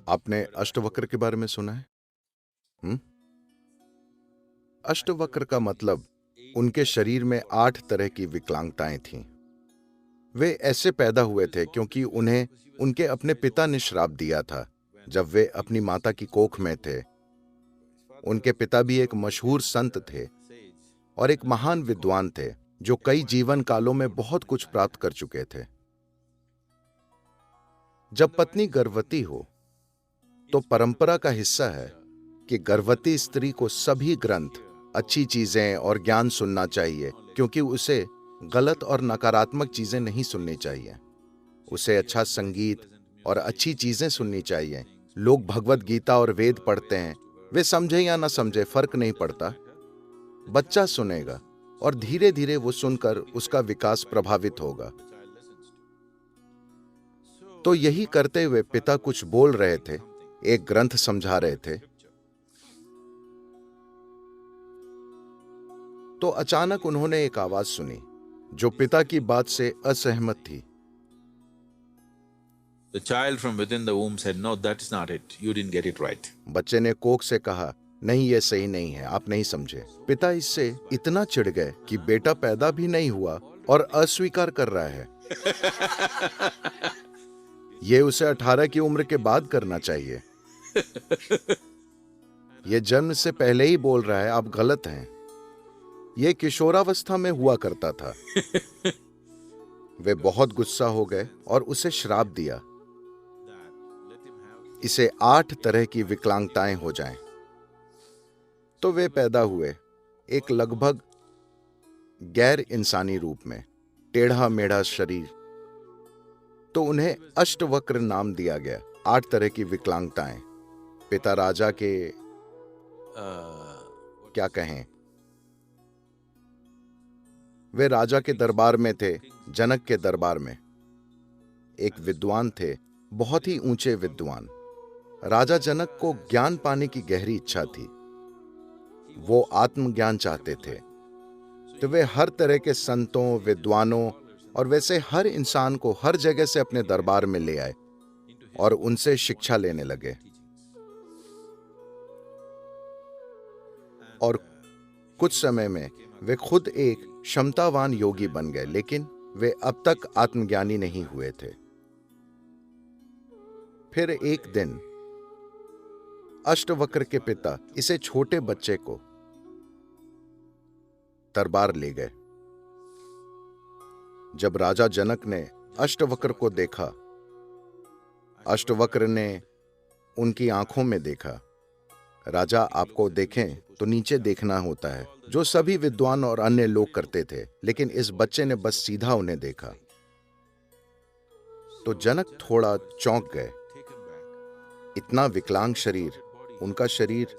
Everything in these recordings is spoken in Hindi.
आपने अष्टवक्र के बारे में सुना है? हम्म? अष्टवक्र का मतलब उनके शरीर में 8 तरह की विकलांगताएं थीं। वे ऐसे पैदा हुए थे क्योंकि उन्हें उनके अपने पिता ने श्राप दिया था जब वे अपनी माता की कोख में थे। उनके पिता भी एक मशहूर संत थे और एक महान विद्वान थे जो कई जीवन कालों में बहुत कुछ प्राप्त कर चुके थे। जब पत्नी गर्भवती हो तो परंपरा का हिस्सा है कि गर्भवती स्त्री को सभी ग्रंथ, अच्छी चीजें और ज्ञान सुनना चाहिए क्योंकि उसे गलत और नकारात्मक चीजें नहीं सुननी चाहिए। उसे अच्छा संगीत और अच्छी चीजें सुननी चाहिए। लोग भगवत गीता और वेद पढ़ते हैं, वे समझे या ना समझे फर्क नहीं पड़ता। बच्चा सुनेगा और धीरे धीरे वो सुनकर उसका विकास प्रभावित होगा। तो यही करते हुए पिता कुछ बोल रहे थे, एक ग्रंथ समझा रहे थे। तो अचानक उन्होंने एक आवाज सुनी जो पिता की बात से असहमत थी। The child from within the womb said, "No, that is not it. You didn't get it right." बच्चे ने कोख से कहा, नहीं, ये सही नहीं है, आप नहीं समझे। पिता इससे इतना चिढ़ गए कि बेटा पैदा भी नहीं हुआ और अस्वीकार कर रहा है। ये उसे 18 की उम्र के बाद करना चाहिए। ये जन्म से पहले ही बोल रहा है आप गलत हैं। ये किशोरावस्था में हुआ करता था। वे बहुत गुस्सा हो गए और उसे श्राप दिया, इसे 8 तरह की विकलांगताएं हो जाएं। तो वे पैदा हुए एक लगभग गैर इंसानी रूप में, टेढ़ा मेढ़ा शरीर। तो उन्हें अष्टवक्र नाम दिया गया। 8 तरह की विकलांगताएं। पिता राजा के क्या कहें, वे राजा के दरबार में थे, जनक के दरबार में। एक विद्वान थे, बहुत ही ऊंचे विद्वान। राजा जनक को ज्ञान पाने की गहरी इच्छा थी। वो आत्मज्ञान चाहते थे। तो वे हर तरह के संतों, विद्वानों और वैसे हर इंसान को हर जगह से अपने दरबार में ले आए और उनसे शिक्षा लेने लगे। और कुछ समय में वे खुद एक क्षमतावान योगी बन गए, लेकिन वे अब तक आत्मज्ञानी नहीं हुए थे। फिर एक दिन अष्टवक्र के पिता इसे छोटे बच्चे को दरबार ले गए। जब राजा जनक ने अष्टवक्र को देखा, अष्टवक्र ने उनकी आंखों में देखा। राजा, आपको देखें तो नीचे देखना होता है, जो सभी विद्वान और अन्य लोग करते थे, लेकिन इस बच्चे ने बस सीधा उन्हें देखा। तो जनक थोड़ा चौंक गए। इतना विकलांग शरीर, उनका शरीर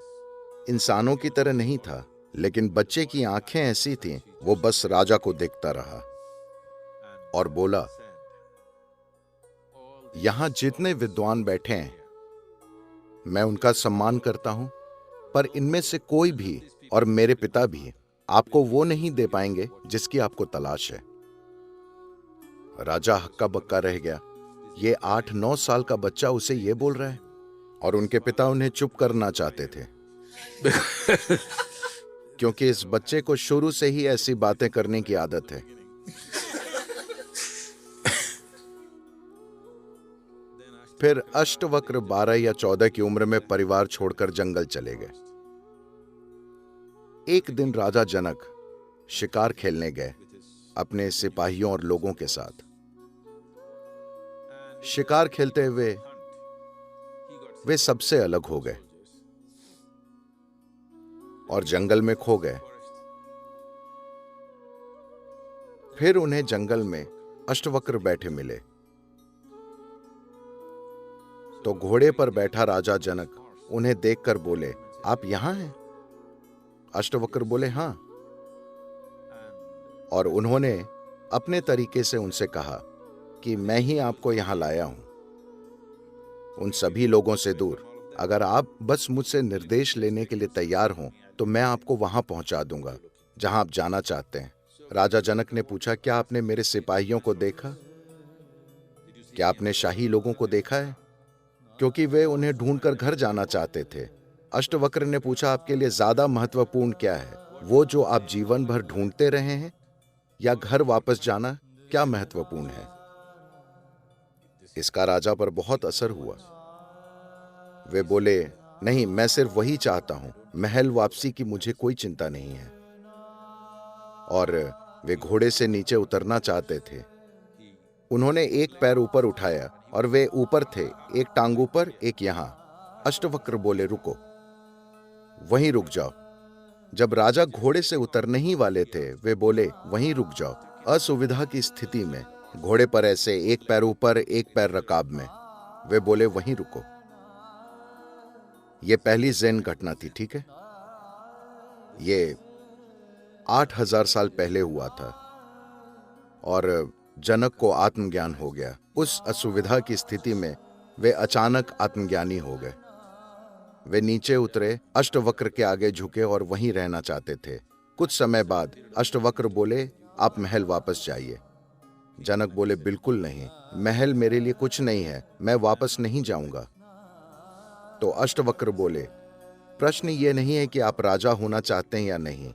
इंसानों की तरह नहीं था, लेकिन बच्चे की आंखें ऐसी थीं, वो बस राजा को देखता रहा और बोला, यहां जितने विद्वान बैठे हैं मैं उनका सम्मान करता हूं, पर इनमें से कोई भी और मेरे पिता भी आपको वो नहीं दे पाएंगे जिसकी आपको तलाश है। राजा हक्का बक्का रह गया। ये 8-9 साल का बच्चा उसे ये बोल रहा है, और उनके पिता उन्हें चुप करना चाहते थे क्योंकि इस बच्चे को शुरू से ही ऐसी बातें करने की आदत है। फिर अष्टवक्र 12 या 14 की उम्र में परिवार छोड़कर जंगल चले गए। एक दिन राजा जनक शिकार खेलने गए अपने सिपाहियों और लोगों के साथ। शिकार खेलते हुए वे सबसे अलग हो गए और जंगल में खो गए। फिर उन्हें जंगल में अष्टवक्र बैठे मिले। तो घोड़े पर बैठा राजा जनक उन्हें देखकर बोले, आप यहां हैं? अष्टवक्र बोले, हां। और उन्होंने अपने तरीके से उनसे कहा कि मैं ही आपको यहां लाया हूं, उन सभी लोगों से दूर। अगर आप बस मुझसे निर्देश लेने के लिए तैयार हों तो मैं आपको वहां पहुंचा दूंगा जहां आप जाना चाहते हैं। राजा जनक ने पूछा, क्या आपने मेरे सिपाहियों को देखा? क्या आपने शाही लोगों को देखा है? क्योंकि वे उन्हें ढूंढकर घर जाना चाहते थे। अष्टवक्र ने पूछा, आपके लिए ज्यादा महत्वपूर्ण क्या है, वो जो आप जीवन भर ढूंढते रहे हैं, या घर वापस जाना क्या महत्वपूर्ण है? इसका राजा पर बहुत असर हुआ। वे बोले, नहीं, मैं सिर्फ वही चाहता हूं, महल वापसी की मुझे कोई चिंता नहीं है। और वे घोड़े से नीचे उतरना चाहते थे। उन्होंने एक पैर ऊपर उठाया और वे ऊपर थे, एक टांग ऊपर, एक यहां। अष्टवक्र बोले, रुको, वहीं रुक जाओ। जब राजा घोड़े से उतरने ही वाले थे, वे बोले, वहीं रुक जाओ। असुविधा की स्थिति में घोड़े पर ऐसे एक पैर ऊपर, एक पैर रकाब में, वे बोले, वहीं रुको। ये पहली ज़ेन घटना थी, ठीक है? ये 8000 साल पहले हुआ था और जनक को आत्मज्ञान हो गया। उस असुविधा की स्थिति में वे अचानक आत्मज्ञानी हो गए। वे नीचे उतरे, अष्टवक्र के आगे झुके और वहीं रहना चाहते थे। कुछ समय बाद अष्टवक्र बोले, आप महल वापस जाइए। जनक बोले, बिल्कुल नहीं, महल मेरे लिए कुछ नहीं है, मैं वापस नहीं जाऊंगा। तो अष्टवक्र बोले, प्रश्न ये नहीं है कि आप राजा होना चाहते हैं या नहीं।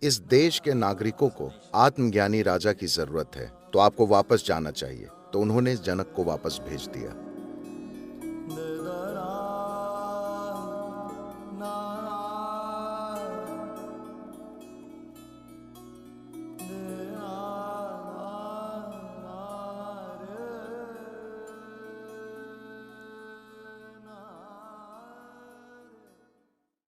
इस देश के नागरिकों को आत्मज्ञानी राजा की जरूरत है, तो आपको वापस जाना चाहिए। तो उन्होंने जनक को वापस भेज दिया।